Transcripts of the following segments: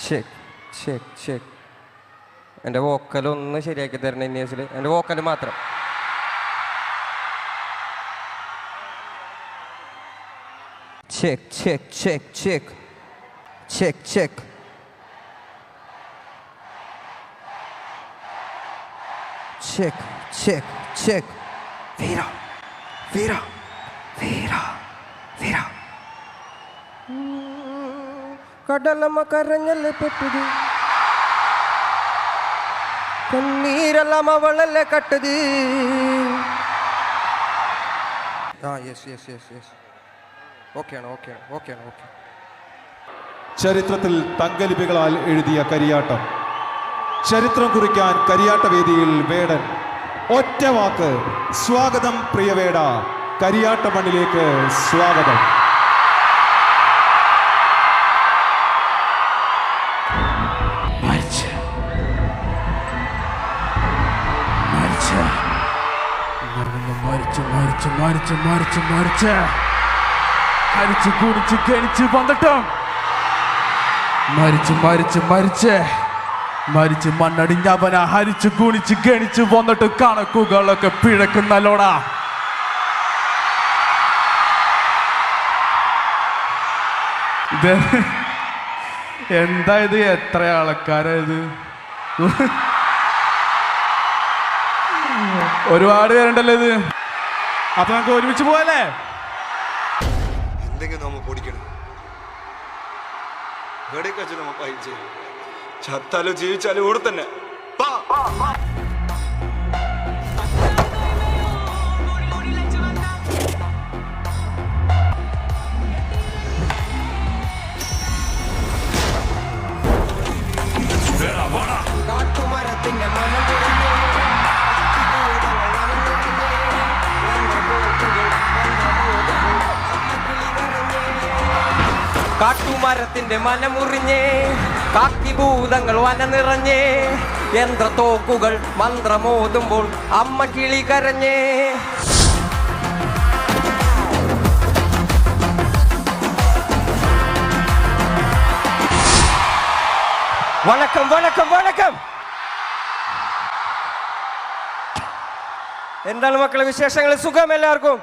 Check check check. എൻ്റെ വോക്കലൊന്ന് ശരിയാക്കി തരണം ഇന്നേസിൽ. എൻ്റെ വോക്കൽ മാത്രം. Check check check check check check. Check check check. വീര വീര വീര വീര. കടലമ്മ കരഞ്ഞല്ലേ പെട്ടത്, കണ്ണീരെല്ലാം അവളല്ലേ കട്ടത്. ആ യെസ് യെസ് യെസ് യെസ്. ഓക്കെയാണ് ഓക്കെയാണ് ഓക്കെയാണ് ഓക്കെ. ചരിത്രത്തിൽ തങ്കലിപികളാൽ എഴുതിയ കരിയാട്ടം, ചരിത്രം കുറിക്കാൻ കരിയാട്ട വേദിയിൽ വേടൻ. ഒറ്റ വാക്ക്, സ്വാഗതം പ്രിയവേട, കരിയാട്ട മണ്ണിലേക്ക് സ്വാഗതം. മരിച്ചു കുടിച്ച് കണിച്ച് വന്നിട്ടും മരിച്ച് മരിച്ച് മരിച്ച് മരിച്ച് മണ്ണടിഞ്ഞവന ഹരിച്ചു കുണിച്ച് ഗണിച്ച് വന്നിട്ട് കണക്കുകളൊക്കെ പിഴക്കുന്നല്ലോടാ. എന്താ ഇത്? എത്ര ആൾക്കാരാ ഇത്? ഒരുപാട് പേരുണ്ടല്ലോ ഇത്. അപ്പൊ നമുക്ക് ഒരുമിച്ച് പോവല്ലേ? എന്തെങ്കിലും നമ്മ പൊടിക്കണം. എവിടേക്ക് വെച്ച് നമ്മ പയിച്ച് ചത്താലോ ജീവിച്ചാലോ ഇവിടെ തന്നെ. കാട്ടുമരത്തിന്റെ മനമുറിഞ്ഞേ, കാക്കിഭൂതങ്ങൾ വന നിറഞ്ഞേ, യന്ത്രത്തോക്കുകൾ മന്ത്രമോതുമ്പോൾ അമ്മ കിളി കരഞ്ഞേ. വണക്കം വണക്കം വണക്കം. എന്താണ് മക്കളെ വിശേഷങ്ങൾ? സുഖം എല്ലാവർക്കും?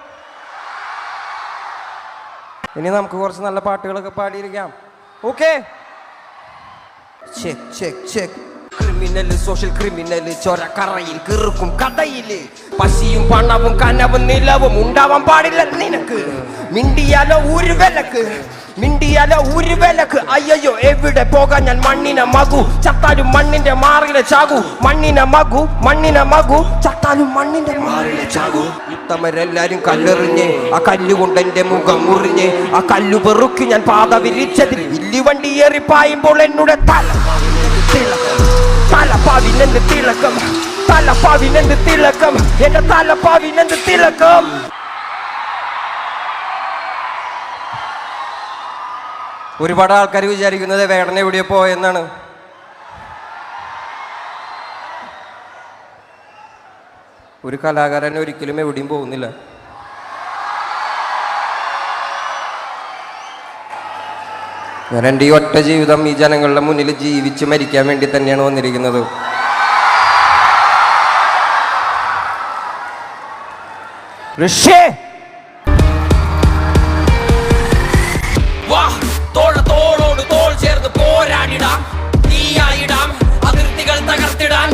ഇനി നമുക്ക് കുറച്ച് നല്ല പാട്ടുകളൊക്കെ പാടിയിരിക്കാം. Okay. Check check check. Criminal social criminal ചൊരക്കറയിൽ കിറുക്കും കഥയില് പശിയും പണവും കനവും നിലവും ഉണ്ടാവാൻ പാടില്ല നിനക്ക്. മിണ്ടിയാലോ ഒരു വിലക്ക്, മിണ്ടിയാലോ ഒരു വിലക്ക്. അയ്യോ എവിടെ പോകാൻ ഞാൻ മണ്ണിനെ മകു, ചത്താലും മണ്ണിന്റെ മാറിലെ ചാകു. മണ്ണിനെ മകു മണ്ണിനെ മകു, ചത്താലും മണ്ണിന്റെ മാറിലെ ചാകു. ഉത്തമരെല്ലാരും കല്ലെറിഞ്ഞ് ആ കല്ലുകൊണ്ട് എന്റെ മുഖം മുറിഞ്ഞ് ആ കല്ലു പെറുക്കി ഞാൻ പാത വിരിച്ചതിൽ വില്ലി വണ്ടി ഏറി പായുമ്പോൾ എന്നോട് തലപ്പാവിനെന്ത് തിളക്കം, തലപ്പാവിനെന്ത് തിളക്കം, എന്റെ തലപ്പാവിനെന്ത് തിളക്കം. ഒരുപാട് ആൾക്കാർ വിചാരിക്കുന്നത് വേടൻ എവിടെയോ പോയെന്നാണ്. ഒരു കലാകാരൻ ഒരിക്കലും എവിടെയും പോകുന്നില്ല. ഞാൻ എൻ്റെ ഈ ഒറ്റ ജീവിതം ഈ ജനങ്ങളുടെ മുന്നിൽ ജീവിച്ച് മരിക്കാൻ വേണ്ടി തന്നെയാണ് വന്നിരിക്കുന്നത്. ഋഷേ തോളോട് തോൾ ചേർന്ന് പോരാടിടാം, തീയായിടാം, അതിർത്തികൾ തകർത്തിടാൻ.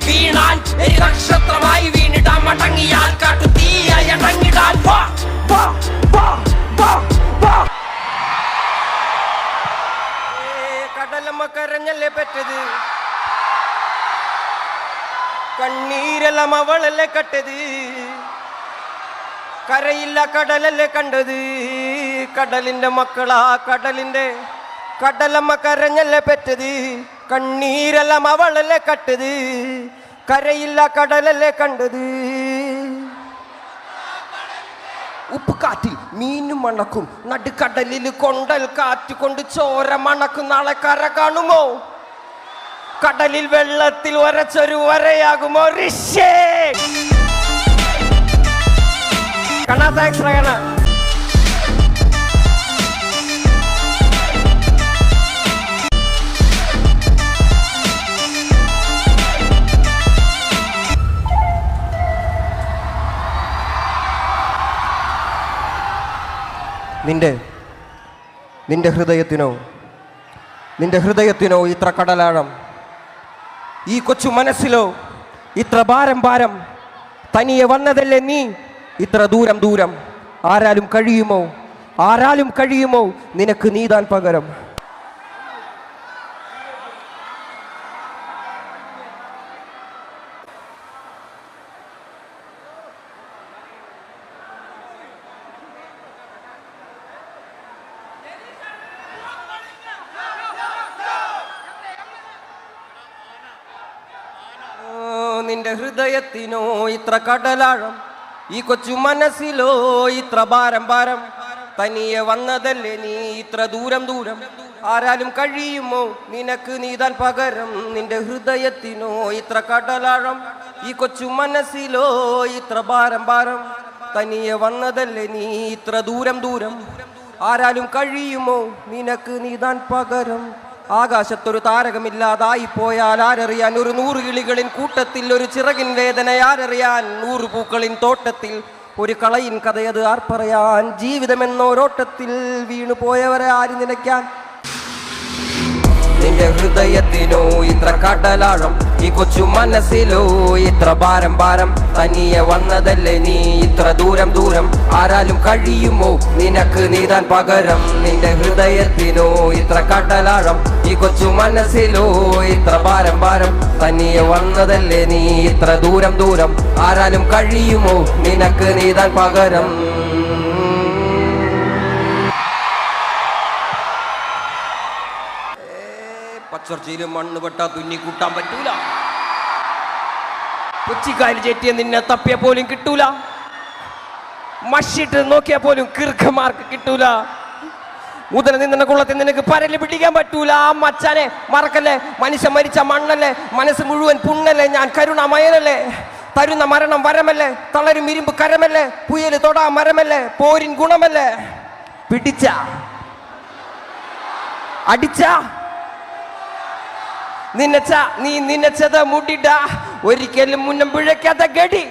വീണാൽ നക്ഷത്രമായി വീണിടാം, അടങ്ങിയാൽ കാട്ടു തീയായി അടങ്ങിടാൻ. കടലമ്മ കരഞ്ഞല്ലേ പെറ്റത്, കണ്ണീരെല്ലാം അവളല്ലേ കട്ടത്. കരയില്ല കടലല്ലേ കണ്ടത്, കടലിന്റെ മക്കളാ കടലിന്റെ. കടലമ്മ കരഞ്ഞല്ലേ പെറ്റത്, കണ്ണീരെല്ലാം അവളല്ലേ കട്ടത്. കരയില്ല കടലല്ലേ കണ്ടത്. ഉപ്പുകാറ്റിൽ മീനും മണക്കും, നടുക്കടലിൽ കൊണ്ടൽ കാറ്റ് കൊണ്ട് ചോര മണക്കും. നാളെ കര കാണുമോ? കടലിൽ വെള്ളത്തിൽ വരച്ചൊരു വരയാകുമോ? ഋഷേ കണാ താങ്ക്സ് റഗണ. നിന്റെ ഹൃദയത്തിനോ ഇത്ര കടലാഴം, ഈ കൊച്ചു മനസ്സിലോ ഇത്ര ഭാരം. തനിയെ വന്നതല്ലേ നീ ഇത്ര ദൂരം. ആരാലും കഴിയുമോ നിനക്ക് നീതാൻ പകരം. നിന്റെ ഹൃദയത്തിനോ ഇത്ര കടലാഴം, ഈ കൊച്ചു മനസ്സിലോ ഇത്ര ഭാരം. തനിയെ വന്നതല്ലേ നീ ഇത്ര ദൂരം. ആരാലും കഴിയുമോ നിനക്ക് നീതാൻ പകരം. നിന്റെ ഹൃദയത്തിനോ ഇത്ര കടലാഴം, ഈ കൊച്ചു മനസ്സിലോ ഇത്ര ഭാരം. തനിയെ വന്നതല്ലേ നീ ഇത്ര ദൂരം. ആരാലും കഴിയുമോ നിനക്ക് നീതാൻ പകരം. ആകാശത്തൊരു താരകമില്ലാതായി പോയാൽ ആരറിയാൻ, ഒരു 100 കിളികളിൻ കൂട്ടത്തിൽ ഒരു ചിറകിൻ വേദന ആരറിയാൻ, 100 പൂക്കളിൻ തോട്ടത്തിൽ ഒരു കളയിൻ കഥയത് ആർ പറയാൻ. ജീവിതമെന്നോരോട്ടത്തിൽ വീണു പോയവരെ ആര് നിലയ്ക്കാൻ. നിന്റെ ഹൃദയത്തിനോ ഇത്ര കടലാഴം, ഈ കൊച്ചു മനസ്സിലോ ഇത്ര ഭാരം. തനിയെ വന്നതല്ലേ നീ ഇത്ര ദൂരം. ആരാലും കഴിയുമോ നിനക്ക് നീതാൻ പകരം. നിന്റെ ഹൃദയത്തിനോ ഇത്ര കടലാഴം, ഈ കൊച്ചു മനസ്സിലോ ഇത്ര ഭാരം. തനിയെ വന്നതല്ലേ നീ ഇത്ര ദൂരം. ആരാലും കഴിയുമോ നിനക്ക് നീതാൻ പകരം. പച്ചർച്ചയിലും മണ്ണ് പെട്ടാ തുന്നി കൂട്ടാൻ പറ്റൂല. കൊച്ചിക്കായൽ ചേറ്റിയ നിന്നെ തപ്പിയ പോലും കിട്ടൂല. മഷിട്ട് നോക്കിയാൽ പോലും കിർഖമാർക്ക് കിട്ടൂല. മുതല നിന്ന കുളത്തിൽ നിനക്ക് പരല് പിടിക്കാൻ പറ്റൂല. ആ മച്ചാനെ മറക്കല്ലേ, മനുഷ്യൻ മരിച്ച മണ്ണല്ലേ, മനസ്സ് മുഴുവൻ പുണ്ണല്ലേ, ഞാൻ കരുണാമയനല്ലേ. തരുന്ന മരണം വരമല്ലേ, തളരും ഇരുമ്പ് കരമല്ലേ, പുയല് തൊടാ മരമല്ലേ, പോരിൻ ഗുണമല്ലേ. പിടിച്ച അടിച്ച നീ നിന്നച്ചത മുടിട, ഒരിക്കലും മുന്നം പിഴയ്ക്കാത്ത ഗടി.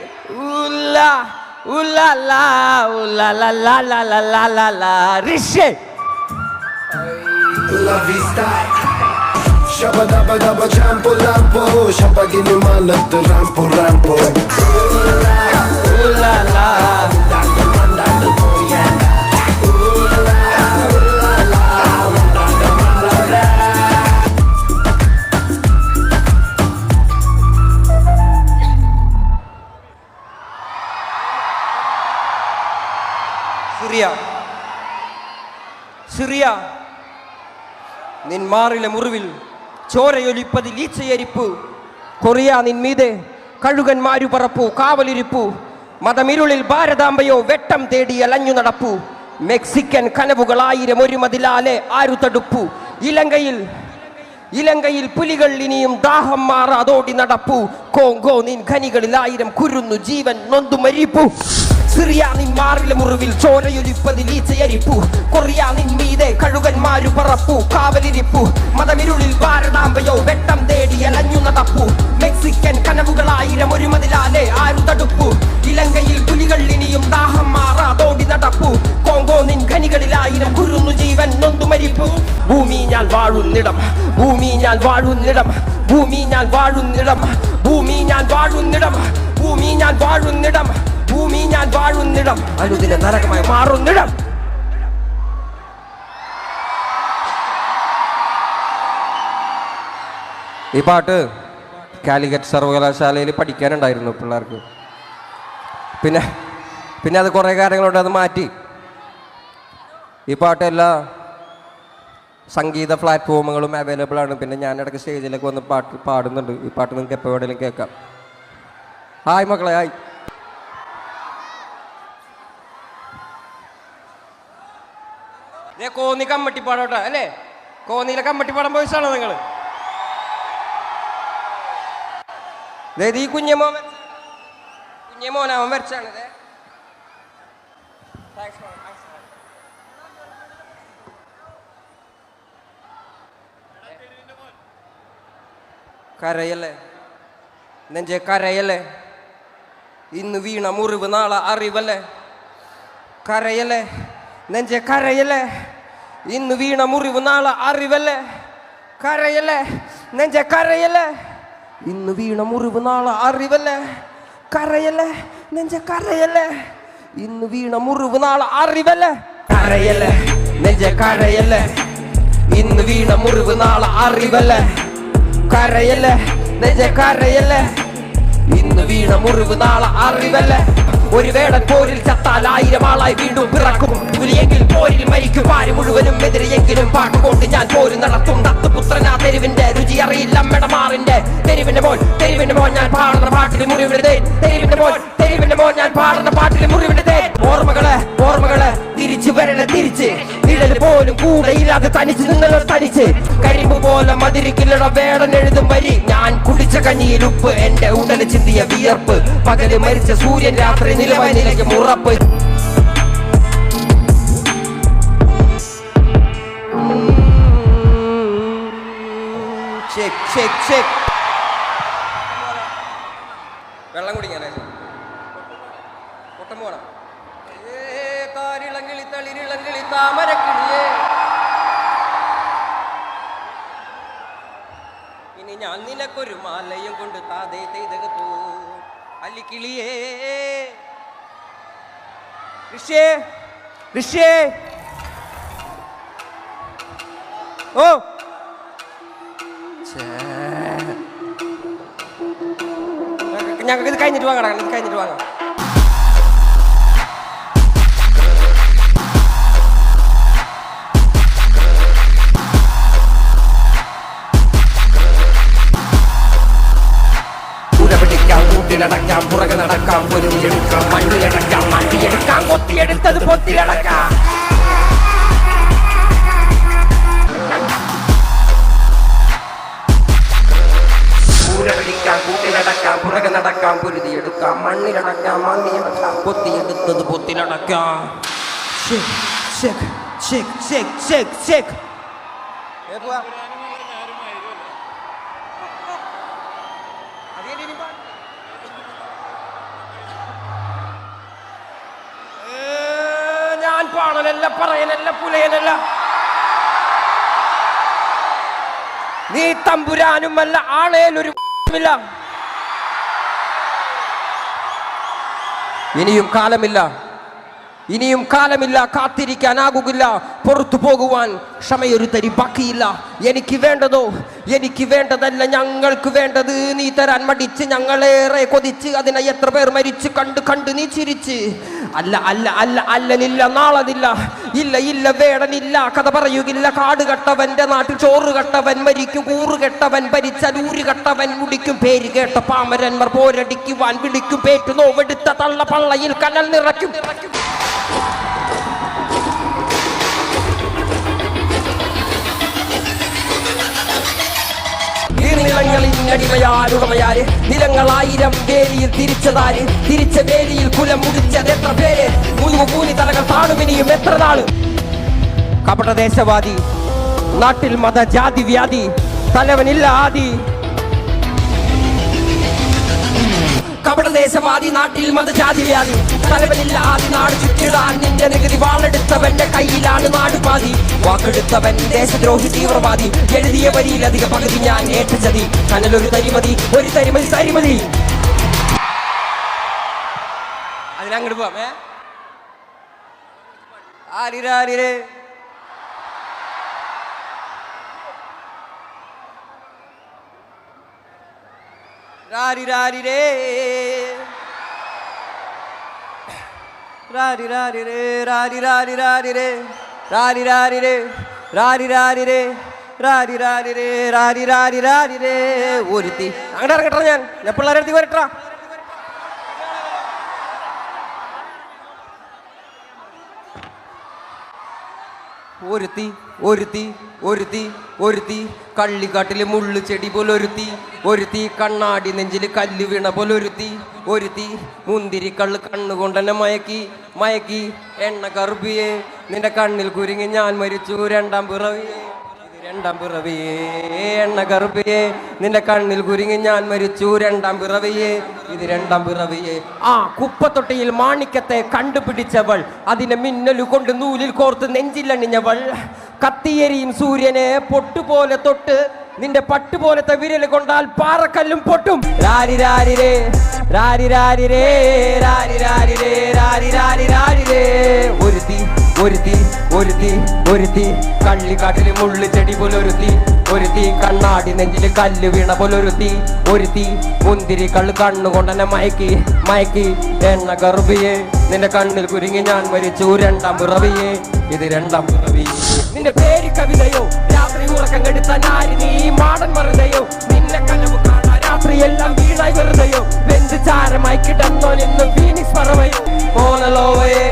Shabba-dabba-dabba, champo-lampo, shabba-gini-malat, rampo-rampo. Syria, നിൻ മാറിലെ മുറിവിൽ ചോരയൊലിപ്പതിൽ ഈച്ചയരിപ്പു. കൊറിയ നിൻമീതെ കഴുകന്മാരു പറപ്പു കാവലിരിപ്പു. മതമിരുളിൽ ഭാരതാംബയോ വെട്ടം തേടി അലഞ്ഞു നടപ്പു. മെക്സിക്കൻ കനവുകൾ 1000 ഒരു മതിലാലെ ആരു തടുപ്പു. ഇലങ്കയിൽ പുലികൾ ഇനിയും ദാഹം മാറാതോടി നടപ്പു. കോങ്കോ നിൻ ഖനികളിൽ 1000 കുരുന്നു ജീവൻ നൊന്തു മരിപ്പു. സിറിയ നിൻ മാറിലെ മുറിവിൽ ചോരയൊലിപ്പതിൽ ഈച്ചയരിപ്പു. കൊറിയ നിൻമീതെ കഴുകന്മാരു പറപ്പു കാവലിരിപ്പു. മതമിരുളിൽ ഭാരതാംബയോ വെട്ടം തേടി അലഞ്ഞു നടപ്പു. മെക്സിക്കൻ കനവുകൾ 1000 ഒരു മതിലാലെ ആരു തടുപ്പു. ഇലങ്കയിൽ പുലികൾ ഇനിയും ദാഹം മാറാതോടി നടപ്പു. കോങ്കോ നിൻ ഖനികളിൽ 1000 കുരുന്നു ജീവൻ നൊന്തു മരിപ്പു. ഭൂമി ഞാൻ വാഴുന്നിടം, ഭൂമി ഞാൻ വാഴുന്നിടം, ഭൂമി ഞാൻ വാഴുന്നിടം, ഭൂമി ഞാൻ വാഴുന്നിടം, ഭൂമി ഞാൻ വാഴുന്നിടം, ഭൂമി ഞാൻ വാഴുന്നിടം, അനുദിന നരകമായി മാറുന്നിടം. ഈ പാട്ട് കാലിക്കറ്റ് സർവകലാശാലയിൽ പഠിക്കാനുണ്ടായിരുന്നു പിള്ളേർക്ക്. പിന്നെ അത് കുറേ കാര്യങ്ങളുണ്ട്, അത് മാറ്റി. ഈ പാട്ട് എല്ലാ സംഗീത പ്ലാറ്റ്ഫോമുകളും അവൈലബിൾ ആണ്. പിന്നെ ഞാൻ ഇടയ്ക്ക് സ്റ്റേജിലേക്ക് വന്ന് പാട്ട് പാടുന്നുണ്ട്. ഈ പാട്ട് നിങ്ങൾക്ക് എപ്പോൾ വേണമെങ്കിലും കേൾക്കാം. ഹായ് മക്കളെ, ഹായ്. കോന്നി കമ്മട്ടിപ്പാടോട്ടെ അല്ലേ? കോന്നിയിലെ കമ്മട്ടിപ്പാടം ബോയ്സാണോ നിങ്ങൾ? ഈ കുഞ്ഞമോൻ അവൻ വരച്ചാണ്. കരയല്ലേ നെഞ്ചെ, കരയല്ലേ, ഇന്ന് വീണ മുറിവ് നാളെ അറിവല്ലേ. കരയല്ലേ നെഞ്ചെ കരയല്ലേ ഇന്ന് വീണ മുറിവ് നാളെ അറിവല്ലേ കരയല്ലേ നെഞ്ചെ കരയല്ലേ ഇന്ന് വീണ മുറിവ് നാളെ അറിവല്ലേ കരയല്ലേ നെഞ്ചെ കരയല്ലേ ഇന്ന് വീണ മുറിവ് നാളെ അറിവല്ലേ കരയല്ലേ നെഞ്ചെ കരയല്ലേ ഇന്ന് വീണ മുറിവ് നാളെ അറിവല്ലേ കരയല്ലേ നെഞ്ചെ കരയല്ലേ ഇന്ന് വീണ മുറിവ് നാളെ അറിവല്ലേ ഒരു വേടൻ പോരിൽ ചത്താൽ 1000 ആളായി വീണ്ടും പിറക്കും പുലിയെങ്കിൽ പോരിൽ മരിക്കും പാര് മുഴുവനും എതിരെയെങ്കിലും പാട്ടുകൊണ്ട് ഞാൻ പോര് നടത്തും ദത്തുപുത്രനാ തെരുവിന്റെ രുചി അറിയില്ല അമ്മടമാറിന്റെ തെരുവിന്റെ മോൻ ഞാൻ പാടുന്ന പാട്ടിൽ മുറിവിടുതേ തെരുവിന്റെ മോൻ ഞാൻ പാടുന്ന പാട്ടിൽ മുറിവിടുതേ ഓർമ്മകളെ തിരിച്ചു വരണ തിരിച്ച് നിഴല് പോലും കൂടെ ഇല്ലാതെ തനിച്ച് നിങ്ങളോ തനിച്ച് കരിമ്പ് പോലെ മതിരിക്കില്ലട വേടൻ എഴുതും വരി ഞാൻ കുടിച്ച കഞ്ഞിയിൽ ഉപ്പ് എന്റെ ഉടല് ചിന്തിയ വിയർപ്പ് പകല് മരിച്ച സൂര്യൻ രാത്രി നിലവനിലേക്ക് മുറപ്പ് വെള്ളം കുടിക്കാനേ പൊട്ടം പോണം താരിളങ്കിളി തളിരിളങ്കിളി താമരക്കിളിയേ ഇനി ഞാൻ നിനക്കൊരു മാലയും കൊണ്ട് താതേ തെയ്തകത്തൂ അല്ലിക്കിളിയേ ഋഷ്യേ ഓ ഞങ്ങൾക്ക് ഇത് കഴിഞ്ഞിട്ട് വാങ്ങണം ഇത് കഴിഞ്ഞിട്ട് വാങ്ങാം ടക്കാം പുറകെ നടക്കാം പൊരുതിയെടുക്കാം മണ്ണിലടക്കാം മാറ്റിയെടുക്കാം കൊത്തിയെടുത്തത് പൊത്തിലടക്കാം കൂട്ടിലടക്കാം പുറകെ നടക്കാം പൊരുതിയെടുക്കാം മണ്ണിലടക്കാം മണ്ണിയടക്കാം കൊത്തിയെടുത്തത് പൊത്തിലടക്കാം ഞാൻ പാടലല്ല പറയലല്ല പുലയനല്ല നീ തമ്പുരാനുമല്ല ആളേലൊരു ഇല്ല ഇനിയും കാലമില്ല കാത്തിരിക്കാനാകുകില്ല പുറത്തു പോകുവാൻ ക്ഷമയൊരു തരി ബാക്കിയില്ല എനിക്ക് വേണ്ടതല്ല ഞങ്ങൾക്ക് വേണ്ടത് നീ തരാൻ മടിച്ച് ഞങ്ങളേറെ കൊതിച്ച് അതിനെ എത്ര പേർ മരിച്ച് കണ്ട് നീ ചിരിച്ച് അല്ലലില്ല നാളതില്ല ഇല്ല വേടനില്ല കഥ പറയുകില്ല കാട് കെട്ടവന്റെ നാട്ടിൽ ചോറ് കെട്ടവൻ മരിക്കും കൂറ് കെട്ടവൻ ഭരിച്ചാൽ ഊര് കെട്ടവൻ മുടിക്കും പേര് കേട്ട പാമരന്മാർ പോരടിക്കുവാൻ വിളിക്കും പേറ്റു നോവെടുത്ത തള്ള പള്ളയിൽ കനൽ നിറയ്ക്കും ടിമയാരുടമയാര് നിലങ്ങളായിരം വേലിയിൽ തിരിച്ചതാര് തിരിച്ച വേലിയിൽ കുലം മുടിച്ചത് എത്ര പേര് കൂലി തലകൾ താണുമിനിയും എത്ര നാള് കപടദേശവാദി നാട്ടിൽ മത ജാതി വ്യാധി തലവനില്ല ആദി കപടദേശവാദി നാട്ടിൽ മതജാതി വ്യാധി തലവനില്ല ആദി നാട് ചുറ്റിടാൻ നിന്റെ നികുതി വാളെടുത്തവന്റെ കയ്യിലാണ് നാടുപാതി വാക്കെടുത്തവൻ ദേശദ്രോഹി തീവ്രവാദി എഴുതിയ വരിയിലധിക പകുതി ഞാൻ ഏറ്റച്ചതി കനലൊരു തരിമതി ഒരു തരിമതി അതിനങ്ങോട്ട് പോവാം ആരിരാരിരേ രാരി രാരി രേ രാരി രാരി രേ രാരി രാരി രാരി രേ രാരി രാരി രേ രാരി രാരി രേ രാരി രാരി രേ രാരി രാരി രാരി രേ ഒരുത്തി അങ്ങോട്ട് ഇറങ്ങട്ടെ ഞാൻ പിള്ളേരെടുത്തി വരട്ടാ ഒരുത്തി കള്ളിക്കാട്ടില് മുള്ളു ചെടി പോലൊരുത്തി കണ്ണാടി നെഞ്ചില് കല്ല് വീണ പോലൊരുത്തി മുന്തിരി കള്ള് കണ്ണുകൊണ്ടെന്നെ മയക്കി എണ്ണ കറുപ്പിയെ നിന്റെ കണ്ണിൽ കുരുങ്ങി ഞാൻ മരിച്ചു രണ്ടാം പിറവിയെ രണ്ടാം പിറവിയേ എണ്ണ കറുപ്പിയേ നിന്റെ കണ്ണിൽ കുരുങ്ങി ഞാൻ മരിച്ചു രണ്ടാം പിറവിയേ ഇത് രണ്ടാം പിറവിയേ. ആ കുപ്പത്തൊട്ടിയിൽ മാണിക്യത്തെ കണ്ടുപിടിച്ചവൾ, അതിനെ മിന്നലു കൊണ്ട് നൂലിൽ കോർത്ത് നെഞ്ചിലണിഞ്ഞവൾ, കത്തിയെരിയും സൂര്യനെ പൊട്ടുപോലെ തൊട്ട് നിന്റെ പട്ടുപോലത്തെ വിരൽ കൊണ്ടാൽ പാറക്കല്ലും പൊട്ടും. രാരി രാരിരേ രാരി രാരിരേ രാരി രാരിരേ രാരി രാരി രാരിരേ. ഒരുത്തി ഒരുത്തി ഒരുത്തി ഒരുത്തി കള്ളിക്കാട്ടില് മുള്ളു ചെടി പോലൊരുത്തി, ഒരുത്തി കണ്ണാടി നെഞ്ചില് കല്ല് വീണ പോലൊരുത്തി, ഒരുത്തി മുന്തിരി കള്ള് കണ്ണുകൊണ്ടെന്നെ മയക്കി മയക്കി. എണ്ണ കറുപ്പിയേ നിന്റെ കണ്ണിൽ കുരുങ്ങി ഞാൻ മരിച്ചു രണ്ടാം പിറവിയേ ഇത് രണ്ടാം പിറവി. നിന്റെ പേര് കവിതയോ രാത്രി ഉറക്കം കെടുത്ത നാരി നീ മാടൻ മറുതയോ, നിന്നെ കനവ് കാണാ രാത്രി എല്ലാം വീണായി വെറുതെയോ, വെന്ത് ചാരമായി കിടന്നോ നിന്നും ഫീനിക്സ് പറവയോ. മോഹലോവയേ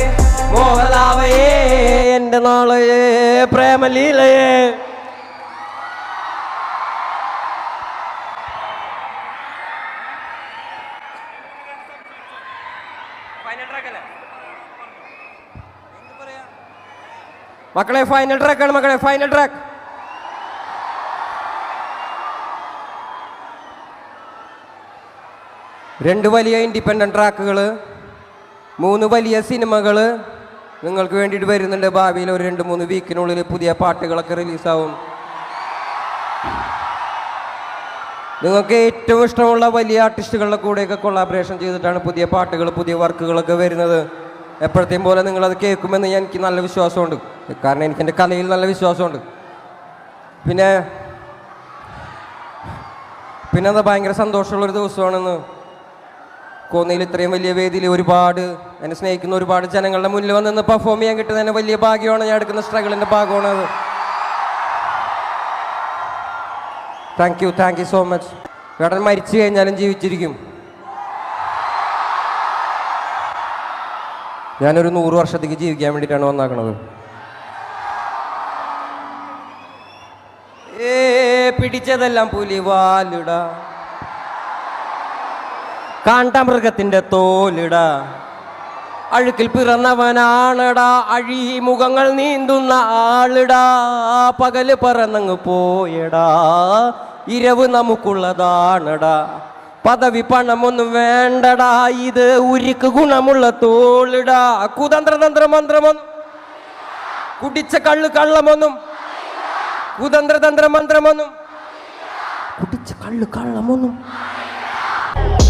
മോഹലാവയേ എന്റെ നാളയേ പ്രേമലീലയേ. മക്കളെ ഫൈനൽ ട്രാക്കാണ് മക്കളെ, ഫൈനൽ ട്രാക്ക്. രണ്ട് വലിയ ഇൻഡിപെൻഡന്റ് ട്രാക്കുകൾ, 3 വലിയ സിനിമകൾ നിങ്ങൾക്ക് വേണ്ടിയിട്ട് വരുന്നുണ്ട്. ഭാവിയിൽ ഒരു 2-3 വീക്കിനുള്ളിൽ പുതിയ പാട്ടുകളൊക്കെ റിലീസാവും. നിങ്ങൾക്ക് ഏറ്റവും ഇഷ്ടമുള്ള വലിയ ആർട്ടിസ്റ്റുകളുടെ കൂടെയൊക്കെ കൊളാബറേഷൻ ചെയ്തിട്ടാണ് പുതിയ പാട്ടുകൾ പുതിയ വർക്കുകളൊക്കെ വരുന്നത്. എപ്പോഴത്തെയും പോലെ നിങ്ങളത് കേൾക്കുമെന്ന് എനിക്ക് നല്ല വിശ്വാസമുണ്ട്, കാരണം എനിക്ക് എൻ്റെ കലയിൽ നല്ല വിശ്വാസമുണ്ട്. പിന്നെ അത് ഭയങ്കര സന്തോഷമുള്ളൊരു ദിവസമാണെന്ന്. കോന്നിയിൽ ഇത്രയും വലിയ വേദിയിൽ ഒരുപാട് എന്നെ സ്നേഹിക്കുന്ന ഒരുപാട് ജനങ്ങളുടെ മുന്നിൽ വന്ന് പെർഫോം ചെയ്യാൻ കിട്ടുന്നത് തന്നെ വലിയ ഭാഗ്യമാണ്. ഞാൻ എടുക്കുന്ന സ്ട്രഗിളിൻ്റെ ഭാഗമാണ് അത്. Thank you so much. Vedan മരിച്ചു കഴിഞ്ഞാലും ജീവിച്ചിരിക്കും. ഞാനൊരു 100 വർഷത്തേക്ക് ജീവിക്കാൻ വേണ്ടിയിട്ടാണ് വന്നാക്കണത്. പിടിച്ചതെല്ലാം പുലിവാലിട, കാണ്ടാമൃഗത്തിന്റെ തോലിട, അഴുക്കിൽ പിറന്നവനാണടാ, അഴിമുഖങ്ങൾ നീന്തുന്ന ആളിടാ, പകല് പറന്നങ്ങ് പോയടാ, ഇരവ് നമുക്കുള്ളതാണടാ, പദവി പണമൊന്നും വേണ്ടടാ, ഇത് ഉരുക്ക് ഗുണമുള്ള തോളിടാ, കുതന്ത്രതന്ത്ര മന്ത്രമൊന്നും കുടിച്ച കള്ള് കള്ളമൊന്നും, കുതന്ത്രതന്ത്ര മന്ത്രമൊന്നും കുടിച്ച കള്ള് കള്ളമൊന്നും.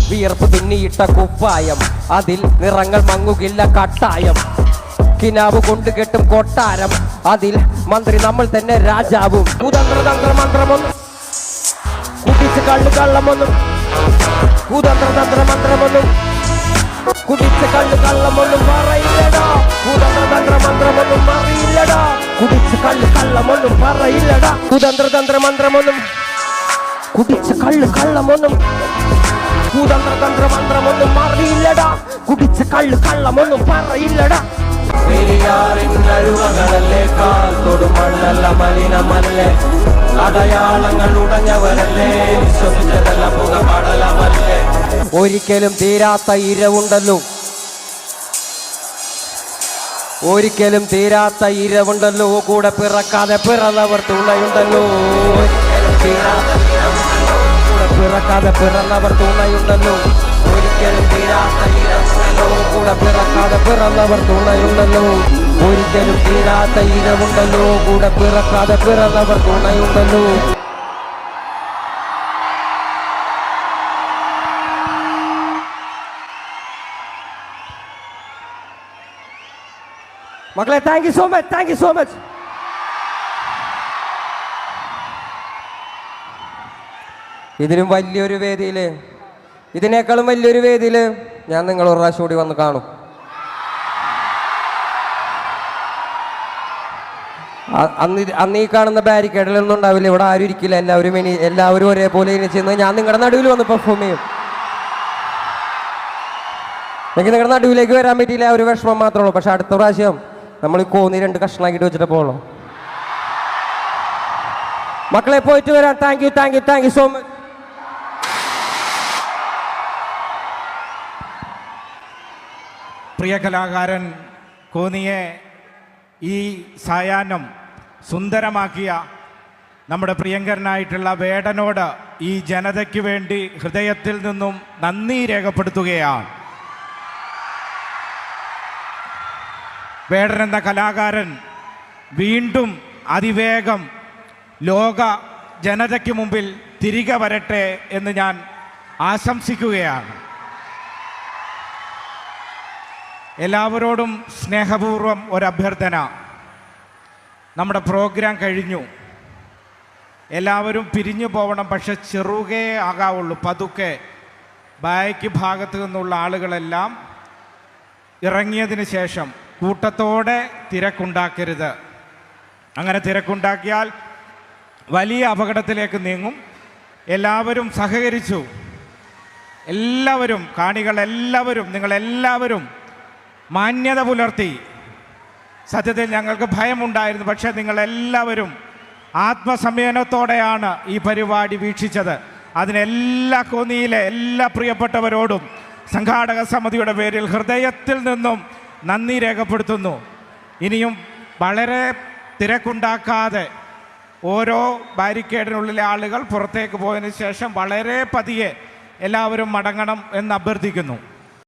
വിയർപ്പ് പിന്നിയിട്ട കുപ്പായം, അതിൽ നിറങ്ങൾ മങ്ങുകില്ല കട്ടായം, കിനാവ് കൊണ്ട് കെട്ടും കൊട്ടാരം, അതിൽ മന്ത്രി നമ്മൾ തന്നെ രാജാവും. കുതന്ത്രതന്ത്ര മന്ത്രമൊന്നും കുടിച്ച് കള്ള് കള്ളമൊന്നും, കുതന്ത്രതന്ത്ര മന്ത്രമൊന്നും കുടിച്ച് കള്ള് കള്ളമൊന്നും പറയില്ലടാ, കുതന്ത്രതന്ത്ര മന്ത്രമൊന്നും അറിയില്ലടാ, കുടിച്ച് കള്ള് കള്ളമൊന്നും പറയില്ലടാ, കുതന്ത്രതന്ത്ര മന്ത്രമൊന്നും കുടിച്ച് കള്ള് കള്ളമൊന്നും, കുതന്ത്രതന്ത്ര മന്ത്രമൊന്നും അറിയില്ലടാ, കുടിച്ച് കള്ള് കള്ളമൊന്നും പറയില്ലടാ. പെരിയാറിനരുവകളല്ലേ, കാൽ തൊടുമണ്ണല്ല മലിനമല്ലേ, അടയാളങ്ങൾ ഉടഞ്ഞവരല്ലേ, വിശ്വസിച്ചതല്ല പുകപടലമല്ലേ. ഒരിക്കലും തീരാത്ത ഇരവുണ്ടല്ലോ, ഒരിക്കലും തീരാത്ത ഇരവുണ്ടല്ലോ, കൂടെ പിറക്കാതെ പിറന്നവർ തുണയുണ്ടല്ലോ. ഒരിക്കലും തീരാത്ത ഇരവുണ്ടല്ലോ, കൂടെ പിറക്കാതെ പിറന്നവർ തുണയുണ്ടല്ലോ. ഒരിക്കലും തീരാത്ത ഇരവുണ്ടല്ലോ, കൂടെ പിറക്കാതെ പിറന്നവർ തുണയുണ്ടല്ലോ. ഒരിക്കലും തീരാത്ത ഇരവുണ്ടല്ലോ, കൂടെ പിറക്കാതെ പിറന്നവർ തുണയുണ്ടല്ലോ. മക്കളെ താങ്ക് യു സോ മച്ച്. ഇതിനും വലിയൊരു വേദിയിൽ, ഇതിനേക്കാളും വലിയൊരു വേദിയിൽ ഞാൻ നിങ്ങൾ ഒരു പ്രാവശ്യം കൂടി വന്ന് കാണും. അന്ന് ഈ കാണുന്ന ബാരിക്കേഡിലൊന്നും ഉണ്ടാവില്ല, ഇവിടെ ആരും ഇരിക്കില്ല, എല്ലാവരും ഒരേപോലെ ചെന്ന് ഞാൻ നിങ്ങളുടെ നടുവിൽ വന്ന് പെർഫോം ചെയ്യും. എനിക്ക് നിങ്ങളുടെ നടുവിലേക്ക് വരാൻ പറ്റിയില്ല, ഒരു വിഷമം മാത്രമേ ഉള്ളൂ. പക്ഷെ അടുത്ത പ്രാവശ്യം നമ്മൾ കോന്നി 2 കഷ്ണമാക്കിയിട്ട് വെച്ചിട്ട് പോകണം. മക്കളെ പോയിട്ട് വരാം. Thank you so much. പ്രിയ കലാകാരൻ കോന്നിയെ ഈ സായാഹ്നം സുന്ദരമാക്കിയ നമ്മുടെ പ്രിയങ്കരനായിട്ടുള്ള വേടനോട് ഈ ജനതയ്ക്ക് വേണ്ടി ഹൃദയത്തിൽ നിന്നും നന്ദി രേഖപ്പെടുത്തുകയാണ്. വേടൻ എന്ന കലാകാരൻ വീണ്ടും അതിവേഗം ലോക ജനതയ്ക്ക് മുമ്പിൽ തിരികെ വരട്ടെ എന്ന് ഞാൻ ആശംസിക്കുകയാണ്. എല്ലാവരോടും സ്നേഹപൂർവ്വം ഒരഭ്യർത്ഥന. നമ്മുടെ പ്രോഗ്രാം കഴിഞ്ഞു, എല്ലാവരും പിരിഞ്ഞു പോകണം. പക്ഷെ ചെറുകേ ആകാവുള്ളൂ, പതുക്കെ. ബാക്ക് ഭാഗത്തു നിന്നുള്ള ആളുകളെല്ലാം ഇറങ്ങിയതിന് ശേഷം കൂട്ടത്തോടെ തിരക്കുണ്ടാക്കരുത്. അങ്ങനെ തിരക്കുണ്ടാക്കിയാൽ വലിയ അപകടത്തിലേക്ക് നീങ്ങും. എല്ലാവരും സഹകരിച്ചു. എല്ലാവരും, കാണികളെല്ലാവരും, നിങ്ങളെല്ലാവരും മാന്യത പുലർത്തി. സത്യത്തിൽ ഞങ്ങൾക്ക് ഭയമുണ്ടായിരുന്നു, പക്ഷേ നിങ്ങളെല്ലാവരും ആത്മസംയമനത്തോടെയാണ് ഈ പരിപാടി വീക്ഷിച്ചത്. അതിനെല്ലാ കോന്നിയിലെ എല്ലാ പ്രിയപ്പെട്ടവരോടും സംഘാടക സമിതിയുടെ പേരിൽ ഹൃദയത്തിൽ നിന്നും നന്ദി രേഖപ്പെടുത്തുന്നു. ഇനിയും വളരെ തിരക്കുണ്ടാക്കാതെ ഓരോ ബാരിക്കേഡിനുള്ളിലെ ആളുകൾ പുറത്തേക്ക് പോയതിനു ശേഷം വളരെ പതിയെ എല്ലാവരും മടങ്ങണം എന്ന് അഭ്യർത്ഥിക്കുന്നു.